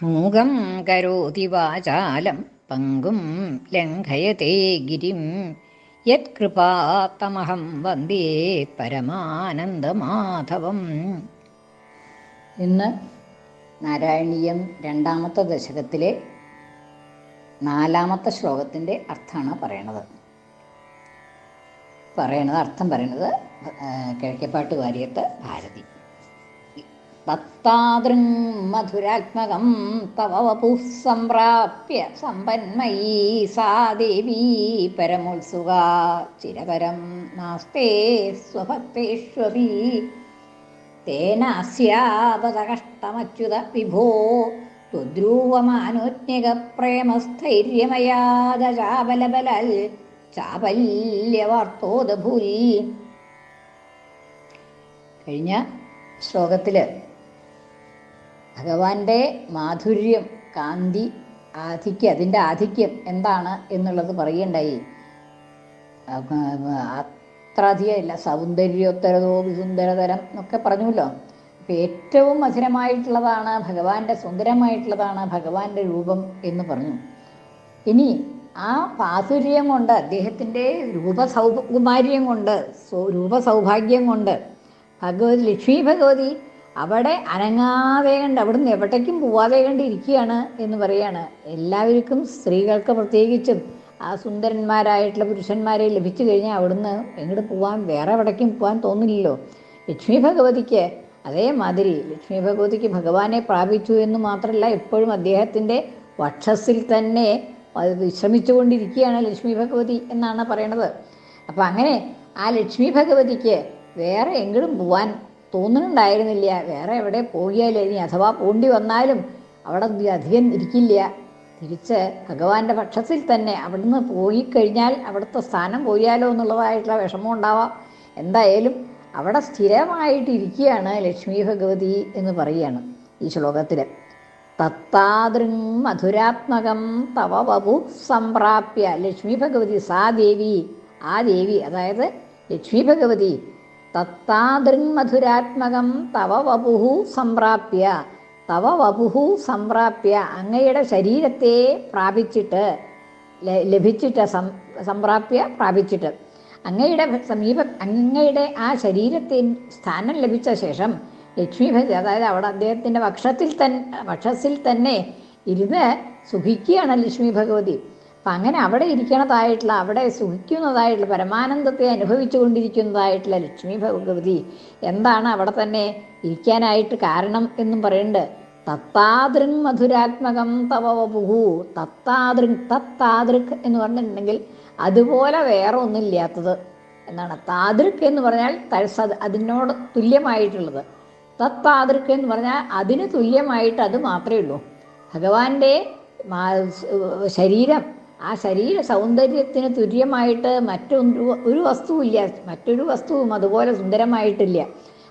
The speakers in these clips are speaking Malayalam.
മൂകം കരോതി വാചാലം പങ്കും ലംഘയത്തെ ഗിരിം യത്കൃപാത്തമഹം വന്ദേ പരമാനന്ദമാധവം. ഇന്ന് നാരായണീയം രണ്ടാമത്തെ ദശകത്തിലെ 4-ാമത്തെ ശ്ലോകത്തിൻ്റെ അർത്ഥമാണ് അർത്ഥം പറയണത് കിഴക്കേപ്പാട്ട് വാര്യത്ത് ഭാരതി. തത്താദൃങ് മധുരാത്മകം തവ വപുഃ സംപ്രാപ്യ സമ്പന്മയീ സാ ദേവീ പരമോത്സുകാ ചിരപരം നാസ്തേ സ്വഭക്തേഷ്വപി തേനാസ്യാപതകഷ്ടമച്യുത വിഭോ ത്വദ്രൂവമാനോജ്ഞകപ്രേമസ്ഥൈര്യമയാദചാബലബലൽ ചാപല്യവാർത്തോദഭൂൽ. കഴിഞ്ഞ ശ്ലോകത്തിൽ ഭഗവാന്റെ മാധുര്യം, കാന്തി, അതിൻ്റെ ആധിക്യം എന്താണ് എന്നുള്ളത് പറയുണ്ടായി. അത്ര അധികമില്ല, സൗന്ദര്യോത്തരതോ വിസുന്ദരതരം എന്നൊക്കെ പറഞ്ഞുല്ലോ. അപ്പം ഏറ്റവും മധുരമായിട്ടുള്ളതാണ് ഭഗവാന്റെ, സുന്ദരമായിട്ടുള്ളതാണ് ഭഗവാന്റെ രൂപം എന്ന് പറഞ്ഞു. ഇനി ആ മാധുര്യം കൊണ്ട്, അദ്ദേഹത്തിൻ്റെ രൂപസൗകുമാര്യം കൊണ്ട്, രൂപസൗഭാഗ്യം കൊണ്ട് ലക്ഷ്മി ഭഗവതി അവിടെ അനങ്ങാതെ കണ്ട്, അവിടുന്ന് എവിടേക്കും പോവാതെ കണ്ടിരിക്കുകയാണ് എന്ന് പറയാണ്. എല്ലാവർക്കും, സ്ത്രീകൾക്ക് പ്രത്യേകിച്ചും, ആ സുന്ദരന്മാരായിട്ടുള്ള പുരുഷന്മാരെ ലഭിച്ചു കഴിഞ്ഞാൽ അവിടുന്ന് എങ്ങോട്ട് പോവാൻ, വേറെ എവിടേക്കും പോകാൻ തോന്നില്ലല്ലോ. ലക്ഷ്മി ഭഗവതിക്ക് അതേമാതിരി, ലക്ഷ്മി ഭഗവതിക്ക് ഭഗവാനെ പ്രാപിച്ചു എന്ന് മാത്രമല്ല, എപ്പോഴും അദ്ദേഹത്തിൻ്റെ വക്ഷസ്സിൽ തന്നെ വിശ്രമിച്ചുകൊണ്ടിരിക്കുകയാണ് ലക്ഷ്മി ഭഗവതി എന്നാണ് പറയണത്. അപ്പം അങ്ങനെ ആ ലക്ഷ്മി ഭഗവതിക്ക് വേറെ എങ്ങോട്ടും പോവാൻ തോന്നുന്നുണ്ടായിരുന്നില്ല. വേറെ എവിടെ പോയാലും, ഇനി അഥവാ പോണ്ടി വന്നാലും അവിടെ അധികം ഇരിക്കില്ല. തിരിച്ച് ഭഗവാന്റെ പക്ഷത്തിൽ തന്നെ അവിടുന്ന് പോയി കഴിഞ്ഞാൽ അവിടുത്തെ സ്ഥാനം പോയാലോ എന്നുള്ളതായിട്ടുള്ള വിഷമം ഉണ്ടാവാം. എന്തായാലും അവിടെ സ്ഥിരമായിട്ടിരിക്കുകയാണ് ലക്ഷ്മി ഭഗവതി എന്ന് പറയുകയാണ് ഈ ശ്ലോകത്തിൽ. തത്താദൃങ് മധുരാത്മകം തവ വപു സംപ്രാപ്യ. ലക്ഷ്മി ഭഗവതി, സാ ദേവി, ആ ദേവി, അതായത് ലക്ഷ്മി ഭഗവതി, തത്താദൃങ് മധുരാത്മകം തവ വപുഹു സംപ്രാപ്യ, തവ വപുഹു സംപ്രാപ്യ, അങ്ങയുടെ ശരീരത്തെ പ്രാപിച്ചിട്ട്, ലഭിച്ചിട്ട്, സംപ്രാപ്യ പ്രാപിച്ചിട്ട്, അങ്ങയുടെ ആ ശരീരത്തെ സ്ഥാനം ലഭിച്ച ശേഷം ലക്ഷ്മി ഭഗവതി, അതായത് അവിടെ അദ്ദേഹത്തിൻ്റെ വക്ഷത്തിൽ തന്നെ ഇരുന്ന് സുഖിക്കുകയാണ് ലക്ഷ്മി ഭഗവതി. അപ്പം അങ്ങനെ അവിടെ ഇരിക്കണതായിട്ടുള്ള, അവിടെ സുഖിക്കുന്നതായിട്ടുള്ള, പരമാനന്ദത്തെ അനുഭവിച്ചു കൊണ്ടിരിക്കുന്നതായിട്ടുള്ള ലക്ഷ്മി ഭഗവതി എന്താണ് അവിടെ തന്നെ ഇരിക്കാനായിട്ട് കാരണം എന്നും പറയുന്നുണ്ട്. തത്താദൃങ് മധുരാത്മകം തവ വപുഹു. തത്താദൃക് എന്ന് പറഞ്ഞിട്ടുണ്ടെങ്കിൽ അതുപോലെ വേറെ ഒന്നുമില്ലാത്തത് എന്നാണ്. താദൃക് എന്ന് പറഞ്ഞാൽ അതിനോട് തുല്യമായിട്ടുള്ളത്. തത്താദൃക് എന്ന് പറഞ്ഞാൽ അതിന് തുല്യമായിട്ട് അത് മാത്രമേ ഉള്ളൂ. ഭഗവാന്റെ ശരീരം, ആ ശരീര സൗന്ദര്യത്തിന് തുല്യമായിട്ട് മറ്റൊരു വസ്തുവില്ല, മറ്റൊരു വസ്തുവും അതുപോലെ സുന്ദരമായിട്ടില്ല.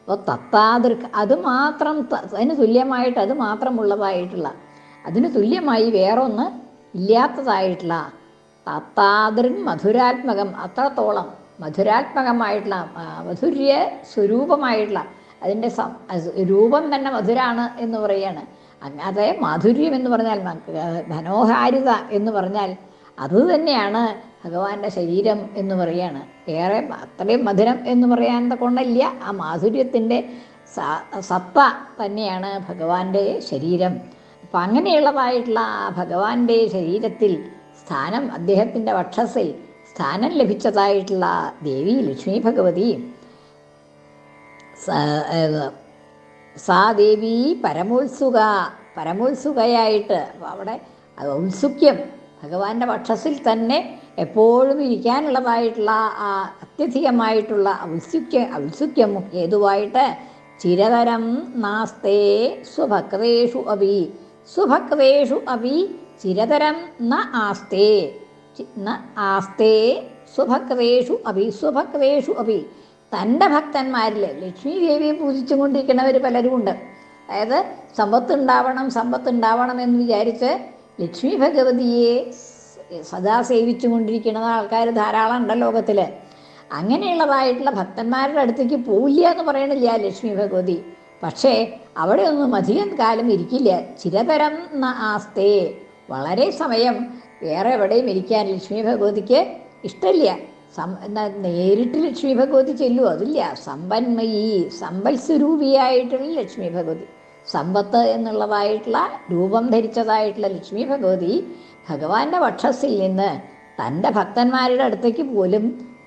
അപ്പോൾ തത്താദൃക്, അത് മാത്രം, അതിന് തുല്യമായിട്ട് അത് മാത്രമുള്ളതായിട്ടുള്ള, അതിന് തുല്യമായി വേറൊന്ന് ഇല്ലാത്തതായിട്ടുള്ള തത്താദൃക് മധുരാത്മകം, അത്രത്തോളം മധുരാത്മകമായിട്ടുള്ള, മധുര്യ സ്വരൂപമായിട്ടുള്ള, അതിൻ്റെ രൂപം തന്നെ മധുരാണ് എന്ന് പറയാണ്. അതെ, മാധുര്യം എന്ന് പറഞ്ഞാൽ, മനോഹാരിത എന്ന് പറഞ്ഞാൽ അത് തന്നെയാണ് ഭഗവാന്റെ ശരീരം എന്ന് പറയാണ്. ഏറെ അത്രയും മധുരം എന്ന് പറയാൻ കൊണ്ടല്ല, ആ മാധുര്യത്തിൻ്റെ സത്ത തന്നെയാണ് ഭഗവാന്റെ ശരീരം. അപ്പം അങ്ങനെയുള്ളതായിട്ടുള്ള ആ ഭഗവാന്റെ ശരീരത്തിൽ സ്ഥാനം, അദ്ദേഹത്തിൻ്റെ വക്ഷസ്സിൽ സ്ഥാനം ലഭിച്ചതായിട്ടുള്ള ദേവി ലക്ഷ്മി ഭഗവതി, സാ ദേവി പരമോത്സുകയായിട്ട്, അവിടെ ഔത്സുക്യം, ഭഗവാന്റെ പക്ഷത്തിൽ എപ്പോഴും ഇരിക്കാനുള്ളതായിട്ടുള്ള ആ അത്യധികമായിട്ടുള്ള ഔത്സുക്യം ഹേതുവായിട്ട് ചിരതരം നാസ്തേ സ്വഭക്തേഷു അപി ചിരതരം ന ആസ്തേ സ്വഭക്തേഷു അപി. തൻ്റെ ഭക്തന്മാരിൽ ലക്ഷ്മി ദേവിയെ പൂജിച്ചു കൊണ്ടിരിക്കുന്നവർ പലരും ഉണ്ട്. അതായത് സമ്പത്തുണ്ടാവണം എന്ന് വിചാരിച്ച് ലക്ഷ്മി ഭഗവതിയെ സദാ സേവിച്ചു കൊണ്ടിരിക്കുന്ന ആൾക്കാർ ധാരാളം ഉണ്ട് ലോകത്തിൽ. അങ്ങനെയുള്ളതായിട്ടുള്ള ഭക്തന്മാരുടെ അടുത്തേക്ക് പോവില്ല എന്ന് പറയണില്ല ലക്ഷ്മി ഭഗവതി. പക്ഷേ അവിടെ ഒന്നും അധികം കാലം ഇരിക്കില്ല. ചിരതരം ന ആസ്തേ, വളരെ സമയം വേറെ എവിടെയും ഇരിക്കാൻ ലക്ഷ്മി ഭഗവതിക്ക് ഇഷ്ടമില്ല. എന്നാൽ നേരിട്ട് ലക്ഷ്മി ഭഗവതി ചെല്ലുമോ? അതില്ല. സമ്പന്മയി, സമ്പൽ സ്വരൂപിയായിട്ടുള്ള ലക്ഷ്മി ഭഗവതി, സമ്പത്ത് എന്നുള്ളതായിട്ടുള്ള രൂപം ധരിച്ചതായിട്ടുള്ള ലക്ഷ്മി ഭഗവതി ഭഗവാന്റെ വക്ഷസ്സിൽ നിന്ന് തൻ്റെ ഭക്തന്മാരുടെ അടുത്തേക്ക് പോലും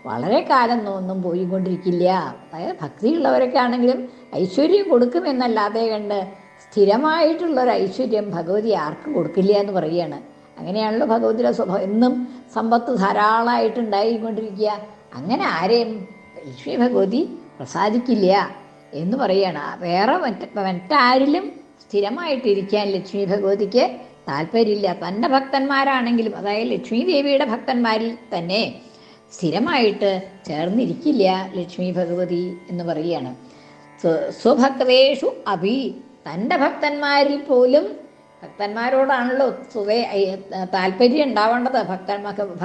വളരെ കാലം ഒന്നും പോയിക്കൊണ്ടിരിക്കില്ല. അതായത് ഭക്തിയുള്ളവരൊക്കെ ആണെങ്കിലും ഐശ്വര്യം കൊടുക്കുമെന്നല്ലാതെ കണ്ട് സ്ഥിരമായിട്ടുള്ളൊരു ഐശ്വര്യം ഭഗവതി ആർക്കും കൊടുക്കില്ല എന്ന് പറയുകയാണ്. അങ്ങനെയാണല്ലോ ഭഗവതിയുടെ സ്വഭാവം. എന്നും സമ്പത്ത് ധാരാളമായിട്ടുണ്ടായിക്കൊണ്ടിരിക്കുക. അങ്ങനെ ആരെയും ലക്ഷ്മി ഭഗവതി പ്രസാദിക്കില്ല എന്ന് പറയുകയാണ്. വേറെ മറ്റാരിലും സ്ഥിരമായിട്ടിരിക്കാൻ ലക്ഷ്മി ഭഗവതിക്ക് താല്പര്യമില്ല. തൻ്റെ ഭക്തന്മാരാണെങ്കിലും, അതായത് ലക്ഷ്മി ദേവിയുടെ ഭക്തന്മാരിൽ തന്നെ സ്ഥിരമായിട്ട് ചേർന്നിരിക്കില്ല ലക്ഷ്മി ഭഗവതി എന്ന് പറയുകയാണ്. സ്വഭക്തേഷു അഭി, തൻ്റെ ഭക്തന്മാരിൽ പോലും, ഭക്തന്മാരോടാണല്ലോ സ്വതേ താല്പര്യം ഉണ്ടാവേണ്ടത്.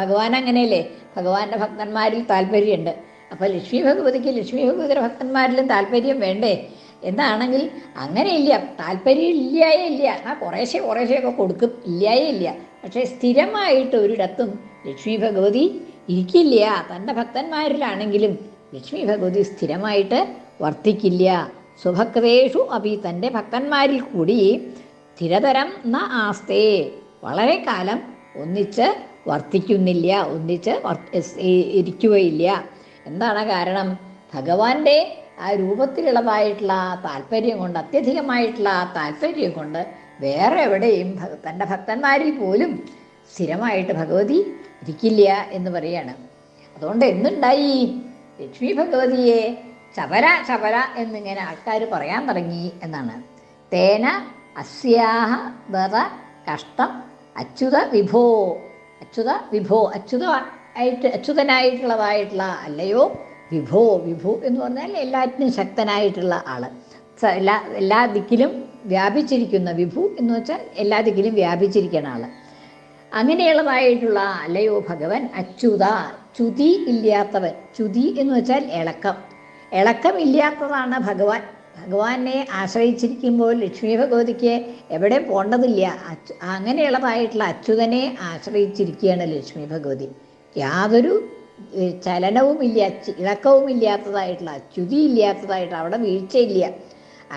ഭഗവാൻ അങ്ങനെയല്ലേ, ഭഗവാന്റെ ഭക്തന്മാരിൽ താല്പര്യമുണ്ട്. അപ്പോൾ ലക്ഷ്മി ഭഗവതിക്ക് ലക്ഷ്മി ഭഗവതിയുടെ ഭക്തന്മാരിലും താല്പര്യം വേണ്ടേ? എന്നാണെങ്കിൽ അങ്ങനെയില്ല, താല്പര്യം ഇല്ലായേ ഇല്ല. കുറേശ്ശെയൊക്കെ കൊടുക്കും, ഇല്ലായേ ഇല്ല. പക്ഷേ സ്ഥിരമായിട്ട് ഒരിടത്തും ലക്ഷ്മി ഭഗവതി ഇരിക്കില്ല. തൻ്റെ ഭക്തന്മാരിലാണെങ്കിലും ലക്ഷ്മി ഭഗവതി സ്ഥിരമായിട്ട് വർത്തിക്കില്ല. സ്വഭക്തേഷു അഭി, തൻ്റെ ഭക്തന്മാരിൽ കൂടി സ്ഥിരതരം ന ആസ്തേ, വളരെ കാലം ഒന്നിച്ച് വർത്തിക്കുന്നില്ല, ഒന്നിച്ച് ഇരിക്കുകയില്ല. എന്താണ് കാരണം? ഭഗവാന്റെ ആ രൂപത്തിലുള്ളതായിട്ടുള്ള താല്പര്യം കൊണ്ട്, അത്യധികമായിട്ടുള്ള താല്പര്യം കൊണ്ട് വേറെ എവിടെയും തൻ്റെ ഭക്തന്മാരിൽ പോലും സ്ഥിരമായിട്ട് ഭഗവതി ഇരിക്കില്ല എന്ന് പറയാണ്. അതുകൊണ്ട് എന്തുണ്ടായി? ലക്ഷ്മി ഭഗവതിയെ ചപല എന്നിങ്ങനെ ആൾക്കാർ പറയാൻ തുടങ്ങി എന്നാണ്. തേന അസ്യാഹ വറ കഷ്ടം അച്യുത വിഭോ, അച്യുതനായിട്ടുള്ളതായിട്ടുള്ള അല്ലയോ വിഭോ. വിഭു എന്ന് പറഞ്ഞാൽ എല്ലാറ്റിനും ശക്തനായിട്ടുള്ള ആള്, എല്ലാ ദിക്കിലും വ്യാപിച്ചിരിക്കുന്ന. വിഭു എന്ന് വെച്ചാൽ എല്ലാ ദിക്കിലും വ്യാപിച്ചിരിക്കുന്ന ആള്. അങ്ങനെയുള്ളതായിട്ടുള്ള അല്ലയോ ഭഗവൻ അച്യുത, ച്യുതി ഇല്ലാത്തവൻ. ച്യുതി എന്ന് വെച്ചാൽ ഇളക്കമില്ലാത്തതാണ് ഭഗവാൻ. ഭഗവാനെ ആശ്രയിച്ചിരിക്കുമ്പോൾ ലക്ഷ്മി ഭഗവതിക്ക് എവിടെ പോകേണ്ടതില്ല. അങ്ങനെയുള്ളതായിട്ടുള്ള അച്യുതനെ ആശ്രയിച്ചിരിക്കുകയാണ് ലക്ഷ്മി ഭഗവതി. യാതൊരു ചലനവുമില്ല, ഇളക്കവുമില്ലാത്തതായിട്ടുള്ള, ച്യുതി ഇല്ലാത്തതായിട്ട്, അവിടെ വീഴ്ചയില്ല.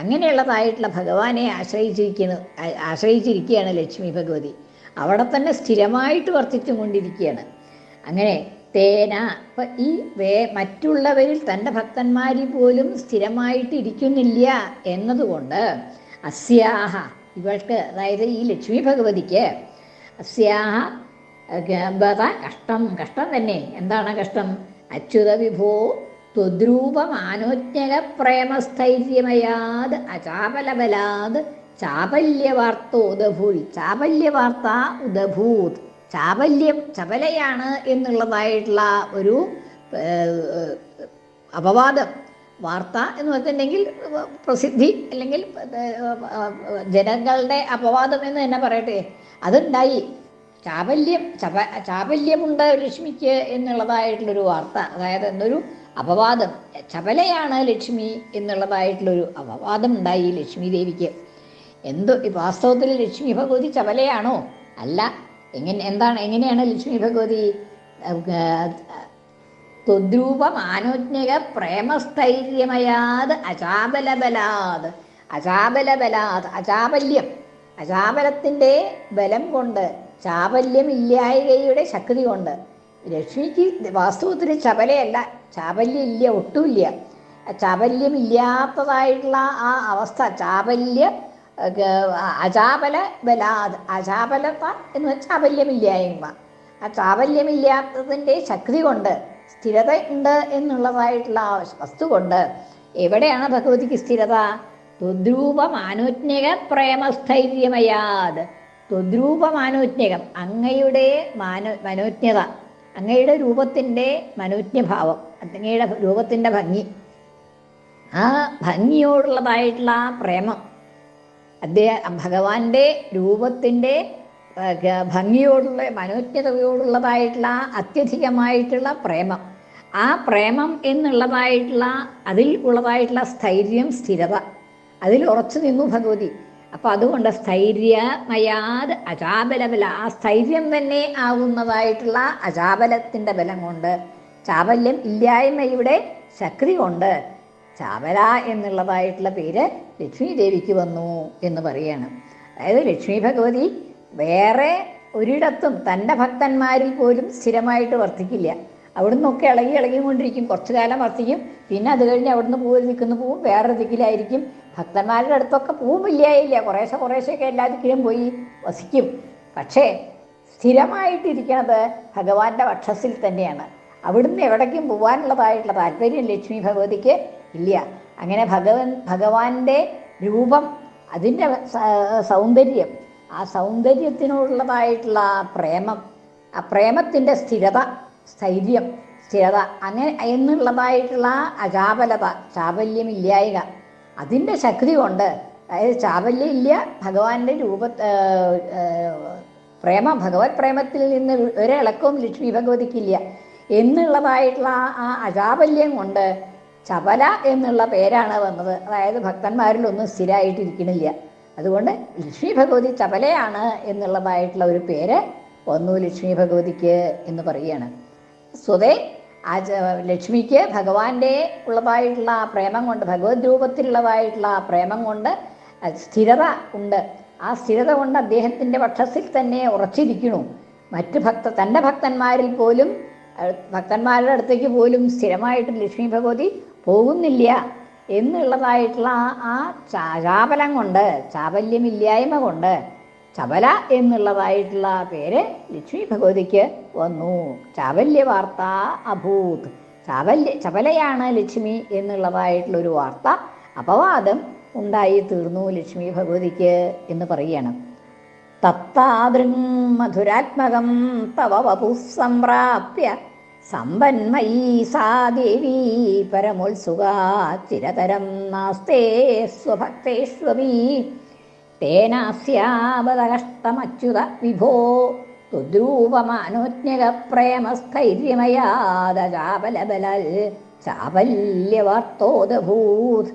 അങ്ങനെയുള്ളതായിട്ടുള്ള ഭഗവാനെ ആശ്രയിച്ചിരിക്കുകയാണ് ലക്ഷ്മി ഭഗവതി. അവിടെ തന്നെ സ്ഥിരമായിട്ട് വർത്തിച്ചും കൊണ്ടിരിക്കുകയാണ്. അങ്ങനെ തേന, അപ്പം ഈ മറ്റുള്ളവരിൽ തൻ്റെ ഭക്തന്മാരിൽ പോലും സ്ഥിരമായിട്ട് ഇരിക്കുന്നില്ല എന്നതുകൊണ്ട് അസ്യാഹ, ഇവൾക്ക്, അതായത് ഈ ലക്ഷ്മി ഭഗവതിക്ക് അസ്യാഹ കഷ്ടം തന്നെ. എന്താണ് കഷ്ടം? അച്യുത വിഭോ ത്വദ്രൂപമാനോജ്ഞക പ്രേമസ്ഥൈര്യമയാത് അചാപലബലാത് ചാപല്യവാർത്തോദഭൂൽ. ചാപല്യവാർത്ത ഉദഭൂത്. ചപലയാണ് എന്നുള്ളതായിട്ടുള്ള ഒരു അപവാദം. വാർത്ത എന്ന് പറഞ്ഞിട്ടുണ്ടെങ്കിൽ പ്രസിദ്ധി, അല്ലെങ്കിൽ ജനങ്ങളുടെ അപവാദം എന്ന് തന്നെ പറയട്ടെ, അതുണ്ടായി. ചാപല്യമുണ്ട് ലക്ഷ്മിക്ക് എന്നുള്ളതായിട്ടുള്ളൊരു വാർത്ത, അതായത് എന്നൊരു അപവാദം. ചപലയാണ് ലക്ഷ്മി എന്നുള്ളതായിട്ടുള്ളൊരു അപവാദം ഉണ്ടായി ലക്ഷ്മി ദേവിക്ക്. വാസ്തവത്തിൽ ലക്ഷ്മി ഭഗവതി ചപലയാണോ? അല്ല. എങ്ങനെയാണ് ലക്ഷ്മി ഭഗവതി? ത്വദ്രൂപമാനോജ്ഞക പ്രേമസ്ഥൈര്യമയാത് അചാപലബലാത്. അചാപല്യത്തിൻ്റെ ബലം കൊണ്ട്, ചാപല്യമില്ലായ്കയുടെ ശക്തി കൊണ്ട്. ലക്ഷ്മിക്ക് വാസ്തവത്തിൽ ചപലയല്ല, ചാപല്യം ഇല്ല, ഒട്ടുമില്ല. ചാപല്യമില്ലാത്തതായിട്ടുള്ള ആ അവസ്ഥ, അചാപല ബലാത്, അചാപലത എന്ന് വെച്ചാൽ ചാപല്യമില്ലായ്മ. ആ ചാപല്യമില്ലാത്തതിൻ്റെ ശക്തി കൊണ്ട്, സ്ഥിരത ഉണ്ട് എന്നുള്ളതായിട്ടുള്ള ആ വസ്തു കൊണ്ട്. എവിടെയാണ് ഭഗവതിക്ക് സ്ഥിരത? ത്വദ്രൂപമാനോജ്ഞക പ്രേമസ്ഥൈര്യമയാത്. ത്വദ്രൂപമാനോജ്ഞകം, അങ്ങയുടെ മനോജ്ഞത, അങ്ങയുടെ രൂപത്തിൻ്റെ മനോജ്ഞഭാവം, അങ്ങയുടെ രൂപത്തിൻ്റെ ഭംഗി, ആ ഭംഗിയോടുള്ളതായിട്ടുള്ള ആ പ്രേമം, ഭഗവാന്റെ രൂപത്തിൻ്റെ ഭംഗിയോടുള്ള, മനോജ്ഞതയോടുള്ളതായിട്ടുള്ള അത്യധികമായിട്ടുള്ള പ്രേമം. ആ പ്രേമം എന്നുള്ളതായിട്ടുള്ള, അതിൽ ഉള്ളതായിട്ടുള്ള സ്ഥൈര്യം, സ്ഥിരത, അതിൽ ഉറച്ചു നിന്നു ഭഗവതി. അപ്പം അതുകൊണ്ട് സ്ഥൈര്യമയാത് അജാബലബല, ആ സ്ഥൈര്യം തന്നെ ആകുന്നതായിട്ടുള്ള അജാബലത്തിൻ്റെ ബലം കൊണ്ട്, ചാബല്യം ഇല്ലായ്മയുടെ ശക്തി കൊണ്ട് ചാബല എന്നുള്ളതായിട്ടുള്ള പേര് ലക്ഷ്മി ദേവിക്ക് വന്നു എന്ന് പറയുകയാണ്. അതായത് ലക്ഷ്മി ഭഗവതി വേറെ ഒരിടത്തും തൻ്റെ ഭക്തന്മാരിൽ പോലും സ്ഥിരമായിട്ട് വർത്തിക്കില്ല. അവിടുന്നൊക്കെ ഇളകിക്കൊണ്ടിരിക്കും. കുറച്ചു കാലം വർത്തിക്കും, പിന്നെ അത് കഴിഞ്ഞ് അവിടുന്ന് ദിക്കുന്നു പോവും, വേറൊരു ദിക്കിലായിരിക്കും. ഭക്തന്മാരുടെ അടുത്തൊക്കെ പോവില്ല, കുറേശ്ശെയൊക്കെ എല്ലാ ദിക്കിലും പോയി വസിക്കും. പക്ഷേ സ്ഥിരമായിട്ടിരിക്കുന്നത് ഭഗവാന്റെ വക്ഷസിൽ തന്നെയാണ്. അവിടുന്ന് എവിടേക്കും പോകാനുള്ളതായിട്ടുള്ള താല്പര്യം ലക്ഷ്മി ഭഗവതിക്ക് ഇല്ല. അങ്ങനെ ഭഗവാന്റെ രൂപം, അതിൻ്റെ സൗന്ദര്യം, ആ സൗന്ദര്യത്തിനുള്ളതായിട്ടുള്ള പ്രേമം, ആ പ്രേമത്തിൻ്റെ സ്ഥൈര്യം, സ്ഥിരത, അങ്ങനെ എന്നുള്ളതായിട്ടുള്ള അചാബലത, ചാബല്യമില്ലായ്ക, അതിൻ്റെ ശക്തി കൊണ്ട്, അതായത് ചാബല്യം ഇല്ല ഭഗവാന്റെ ഭഗവത് പ്രേമത്തിൽ നിന്ന് ഒരിളക്കവും ലക്ഷ്മി ഭഗവതിക്കില്ല എന്നുള്ളതായിട്ടുള്ള ആ അചാബല്യം കൊണ്ട് ചപല എന്നുള്ള പേരാണ് വന്നത്. അതായത് ഭക്തന്മാരിലൊന്നും സ്ഥിരമായിട്ടിരിക്കണില്ല. അതുകൊണ്ട് ലക്ഷ്മി ഭഗവതി ചപലയാണ് എന്നുള്ളതായിട്ടുള്ള ഒരു പേര് വന്നു ലക്ഷ്മി ഭഗവതിക്ക് എന്ന് പറയുകയാണ്. സ്വതേ ലക്ഷ്മിക്ക് ഭഗവാന്റെ ഉള്ളതായിട്ടുള്ള പ്രേമം കൊണ്ട്, ഭഗവത് രൂപത്തിലുള്ളതായിട്ടുള്ള പ്രേമം കൊണ്ട് സ്ഥിരത ഉണ്ട്. ആ സ്ഥിരത കൊണ്ട് അദ്ദേഹത്തിൻ്റെ പക്ഷത്തിൽ തന്നെ ഉറച്ചിരിക്കണു. തൻ്റെ ഭക്തന്മാരിൽ പോലും, ഭക്തന്മാരുടെ അടുത്തേക്ക് പോലും സ്ഥിരമായിട്ട് ലക്ഷ്മി ഭഗവതി പോകുന്നില്ല എന്നുള്ളതായിട്ടുള്ള ആ ചാബലം കൊണ്ട്, ചാബല്യമില്ലായ്മ കൊണ്ട് ചപല എന്നുള്ളതായിട്ടുള്ള പേര് ലക്ഷ്മി ഭഗവതിക്ക് വന്നു. ചാബല്യ വാർത്ത അഭൂത്, ചപലയാണ് ലക്ഷ്മി എന്നുള്ളതായിട്ടുള്ളൊരു വാർത്ത, അപവാദം ഉണ്ടായി തീർന്നു ലക്ഷ്മി ഭഗവതിക്ക് എന്ന് പറയുകയാണ്. തത്താദൃങ് മധുരാത്മകം തവ വപു സംപ്രാപ്യ സമ്പന്മയീ സാ ദേവീ പരമോത്സുകാ ചിരതരം നാസ്തേ സ്വഭക്തേഷ്വപി തേനാസ്യാവതകഷ്ടമച്യുത വിഭോ തുദ്രൂപമാനോജ്ഞക പ്രേമസ്ഥൈര്യമയാദ ചാബലബലൽ ചാബല്യവാർത്തോദഭൂത്